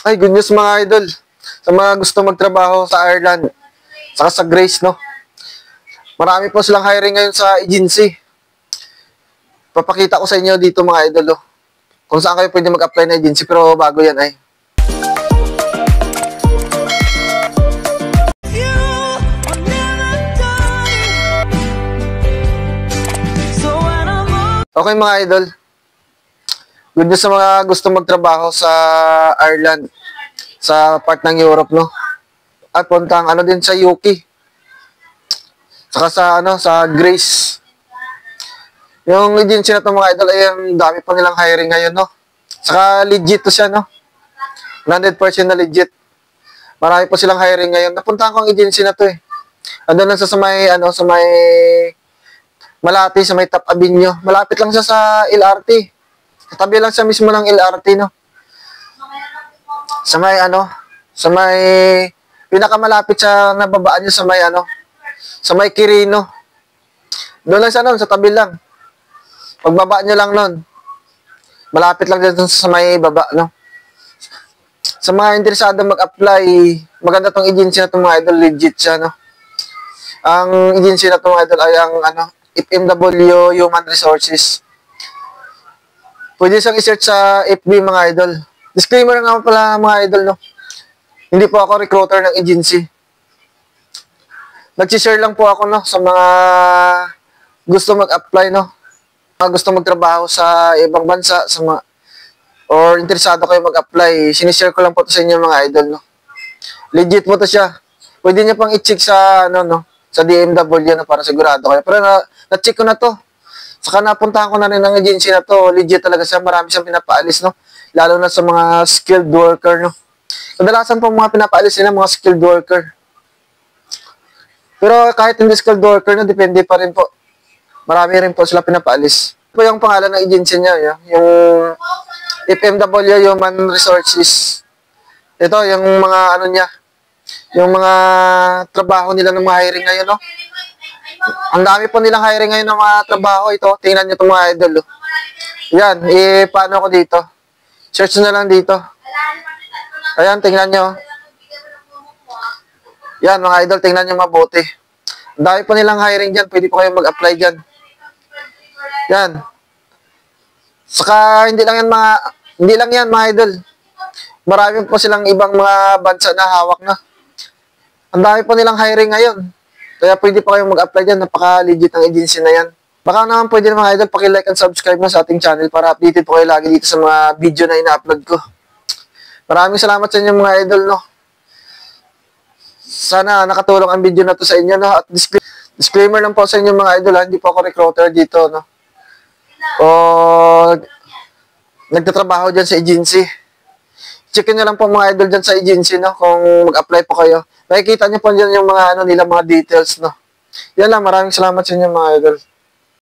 Ay, good news mga idol. Sa mga gusto magtrabaho sa Ireland, saka sa Grace, no? Marami po silang hiring ngayon sa agency. Papakita ko sa inyo dito mga idol, oh. Kung saan kayo pwede mag-apply na agency, pero bago yan ay. Okay mga idol. Good news sa mga gusto magtrabaho sa Ireland, sa part ng Europe, no? At puntang din sa UK. Saka sa Grace. Yung agency na to mga idol ay ang dami pa nilang hiring ngayon, no? Saka legit to siya, no? 100% na legit. Marami po silang hiring ngayon. Napuntahan ko ang agency na to eh. Andun lang sa may Malati, sa may Top Avenue. Malapit lang siya sa LRT. Katabi lang siya mismo ng LRT, no? Sa may pinakamalapit siya na babaan niya sa may Quirino. Doon lang siya sa tabi lang. Pagbaba niyo lang nun. Malapit lang dito sa may baba, no? Sa mga interesado mag-apply, maganda tong agency na itong mga idol, legit siya, no? Ang agency na itong idol ay ang FMW Human Resources. Pwede siyang i-search sa FB mga idol. Disclaimer nga pala mga idol, no? Hindi po ako recruiter ng agency. Nag-share lang po ako, no, sa mga gusto mag-apply, no? Mga gusto magtrabaho sa ibang bansa, or interesado kayo mag-apply. Sinishare ko lang po to sa inyo mga idol, no? Legit po to siya. Pwede niyo pang i-check sa sa DMW na para sigurado kayo. Pero na-check ko na to. Saka napuntahan ko na rin ang agency na to. Legit talaga siya. Marami siyang pinapaalis, no? Lalo na sa mga skilled worker, no? Kadalasan po mga pinapaalis nila mga skilled worker. Pero kahit hindi skilled worker, no, depende pa rin po. Marami rin po sila pinapaalis. Ito po yung pangalan ng agency niya, yung FMW Human Resources. Ito, yung mga niya, yung mga trabaho nila ng mga hiring ngayon, no? Ang dami po nilang hiring ngayon ng mga trabaho. Ito, tingnan nyo itong mga idol, oh. Yan, paano ako dito? Search na lang dito. Ayan, tingnan nyo. Yan, mga idol, tingnan nyo mabuti. Ang dami po nilang hiring dyan. Pwede po kayo mag-apply dyan. Yan. Saka, hindi lang yan, mga idol. Marami po silang ibang mga bansa na hawak na. Ang dami po nilang hiring ngayon. Kaya pwede pa kayong mag-apply dyan. Napaka-legit ang agency na yan. Baka naman pwede mga idol, paki-like and subscribe na sa ating channel para updated po kayo lagi dito sa mga video na ina-upload ko. Maraming salamat sa inyo mga idol, no? Sana nakatulong ang video na to sa inyo, no? At disclaimer lang po sa inyo mga idol, ha? Hindi po ako recruiter dito, no? O nagtatrabaho dyan sa agency. Checkin nyo lang po mga idol dyan sa agency, no? Kung mag-apply po kayo. Makikita nyo po dyan yung mga, mga details, no? Yan lang, maraming salamat sa inyo mga idol.